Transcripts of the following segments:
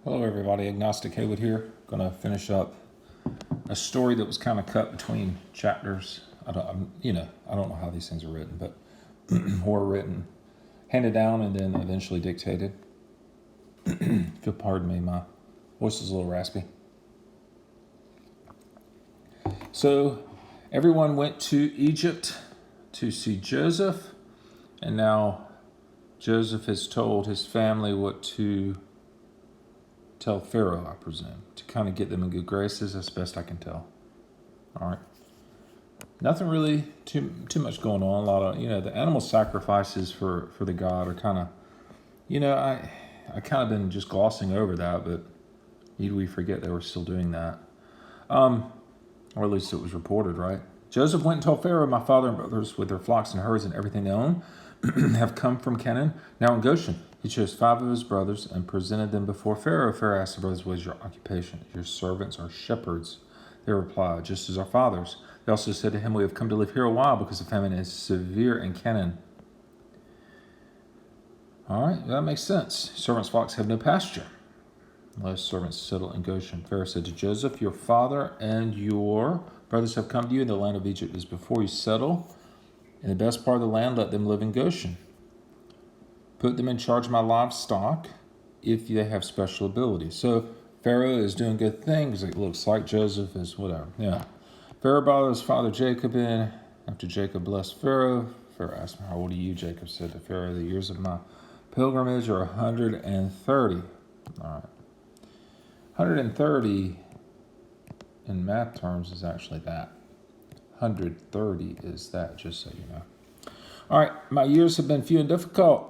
Hello everybody, Agnostic Haywood here. Going to finish up a story that was kind of cut between chapters. I don't know how these things are written, but were written, handed down, and then eventually dictated. If you'll pardon me, my voice is a little raspy. So everyone went to Egypt to see Joseph, and now Joseph has told his family what to tell Pharaoh, I presume, to kind of get them in good graces, as best I can tell. All right. Nothing really too much going on. A lot of, the animal sacrifices for the god are kind of, I kind of been just glossing over that, but need we forget they were still doing that. Or at least it was reported, right? Joseph went and told Pharaoh, my father and brothers with their flocks and herds and everything they own have come from Canaan, now in Goshen. He chose 5 of his brothers and presented them before Pharaoh. Pharaoh asked the brothers, what is your occupation? Your servants are shepherds. They replied, just as our fathers. They also said to him, we have come to live here a while because the famine is severe in Canaan. All right, that makes sense. Servants' flocks have no pasture. Let servants settle in Goshen. Pharaoh said to Joseph, your father and your brothers have come to you, and the land of Egypt is before you. Settle in the best part of the land, let them live in Goshen. Put them in charge of my livestock if they have special abilities. So Pharaoh is doing good things. It looks like Joseph is whatever. Yeah. Pharaoh brought his father Jacob in. After Jacob blessed Pharaoh, Pharaoh asked him, how old are you? Jacob said to Pharaoh, the years of my pilgrimage are 130. All right. 130 in math terms is actually that. 130 is that, just so you know. All right. My years have been few and difficult.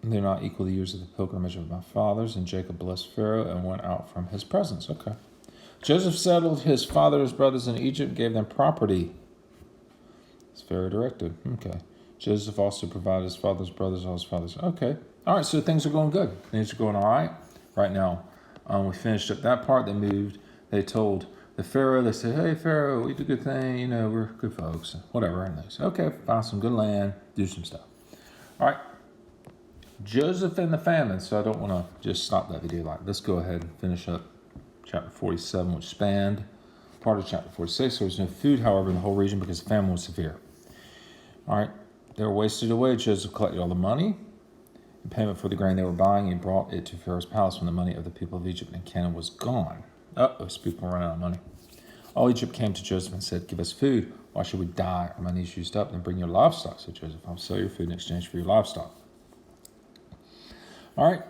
They're not equal to the years of the pilgrimage of my fathers. And Jacob blessed Pharaoh and went out from his presence. Okay. Joseph settled his father's brothers in Egypt, gave them property. As Pharaoh directed. Okay. Joseph also provided his father's brothers all his father's. Okay. All right, so things are going good. Things are going all right. Right now, we finished up that part. They moved. They told the Pharaoh, they said, hey, Pharaoh, we did a good thing. We're good folks. Whatever. And they said, okay, find some good land, do some stuff. All right. Joseph and the famine. So I don't want to just stop that video like. Let's go ahead and finish up chapter 47, which spanned part of chapter 46. There was no food, however, in the whole region because the famine was severe. All right. They were wasted away. Joseph collected all the money in payment for the grain they were buying. He brought it to Pharaoh's palace when the money of the people of Egypt and Canaan was gone. Those people ran out of money. All Egypt came to Joseph and said, give us food. Why should we die? Our money is used up. Then bring your livestock, said Joseph. I'll sell your food in exchange for your livestock. All right.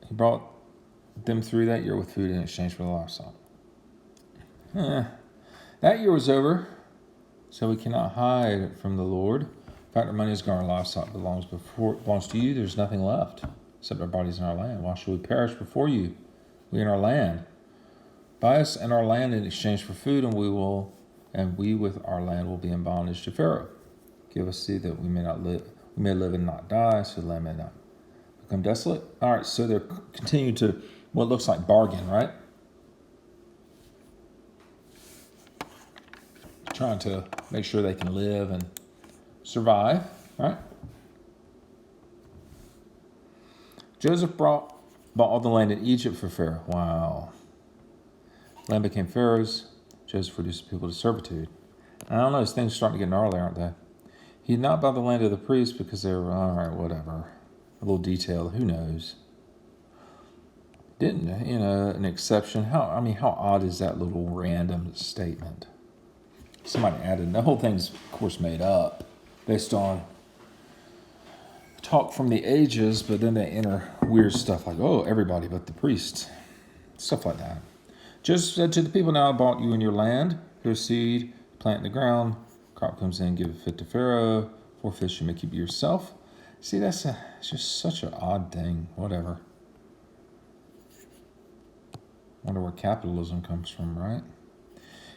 He brought them through that year with food in exchange for the livestock. That year was over, so we cannot hide from the Lord. In fact, our money is gone, our livestock belongs to you. There's nothing left except our bodies and our land. Why should we perish before you? We and our land. Buy us and our land in exchange for food, and we with our land will be in bondage to Pharaoh. Give us seed that we may live and not die, so the land may not become desolate. All right, so they're continuing to what looks like bargain, right? Trying to make sure they can live and survive, right? Joseph bought all the land in Egypt for Pharaoh. Wow. Land became Pharaoh's. Joseph reduced people to servitude. I don't know, these things are starting to get gnarly, aren't they? He did not buy the land of the priests because they were, all right, whatever. A little detail, who knows? Didn't, an exception. How odd is that little random statement? Somebody added, the whole thing's, of course, made up based on talk from the ages, but then they enter weird stuff like, oh, everybody but the priests. Stuff like that. Joseph said to the people, now I bought you and your land. Here's seed, plant in the ground. Crop comes in, give a fifth to Pharaoh. 4 fish you may keep yourself. See, it's just such an odd thing. Whatever. Wonder where capitalism comes from, right?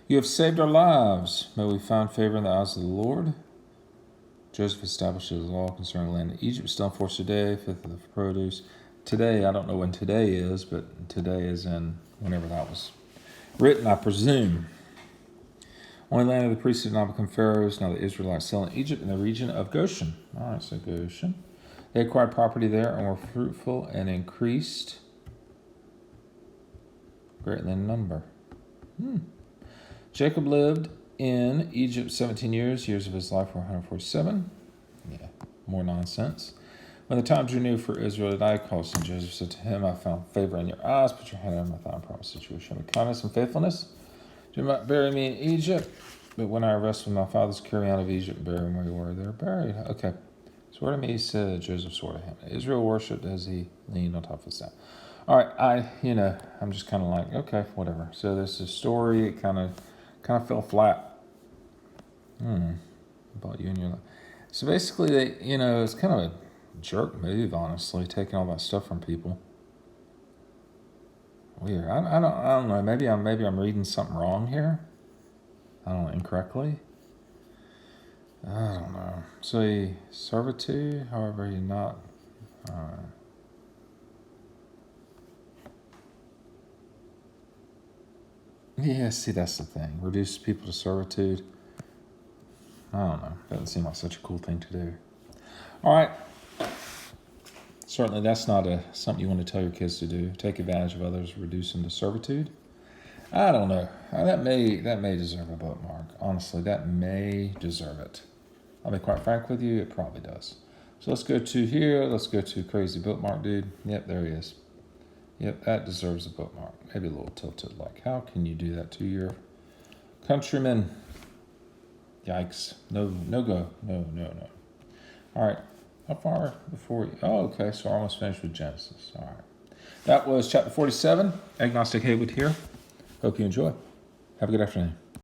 You have saved our lives. May we find favor in the eyes of the Lord. Joseph established his law concerning the land of Egypt, still in force today, 5th of the produce. Today, I don't know when today is, but today is in whenever that was written, I presume. Only land of the priests did not become pharaohs. Now the Israelites settled in Egypt in the region of Goshen. All right, so Goshen. They acquired property there and were fruitful and increased greatly in number. Jacob lived in Egypt 17 years. Years of his life were 147. Yeah, more nonsense. When the time drew near for Israel to die, he called son Joseph, said to him, I found favor in your eyes. Put your hand on my thigh and promise that you will show me kindness and faithfulness. Do not bury me in Egypt, but when I rest with my fathers, carry me out of Egypt and bury them where you were. They're buried. Okay. Swear to me, said Joseph, swore to him. Israel worshipped as he leaned on top of his staff. All right, I'm just kind of like, okay, whatever. So this is a story. It kind of fell flat. About you and your life. So basically, it's kind of a jerk move, honestly, taking all that stuff from people. Weird. I don't know. Maybe I'm reading something wrong here. I don't know, incorrectly. I don't know. So servitude, however, you're not. Yeah, see, that's the thing. Reduce people to servitude. I don't know. Doesn't seem like such a cool thing to do. All right. Certainly, that's not something you want to tell your kids to do. Take advantage of others, reduce them to servitude. I don't know. That may deserve a bookmark. Honestly, that may deserve it. I'll be quite frank with you, it probably does. So let's go to here. Let's go to crazy bookmark, dude. Yep, there he is. Yep, that deserves a bookmark. Maybe a little tilted, like, how can you do that to your countrymen? Yikes. No go. No. All right. How far before you? Oh, okay. So we're almost finished with Genesis. All right. That was chapter 47. Agnostic Haywood here. Hope you enjoy. Have a good afternoon.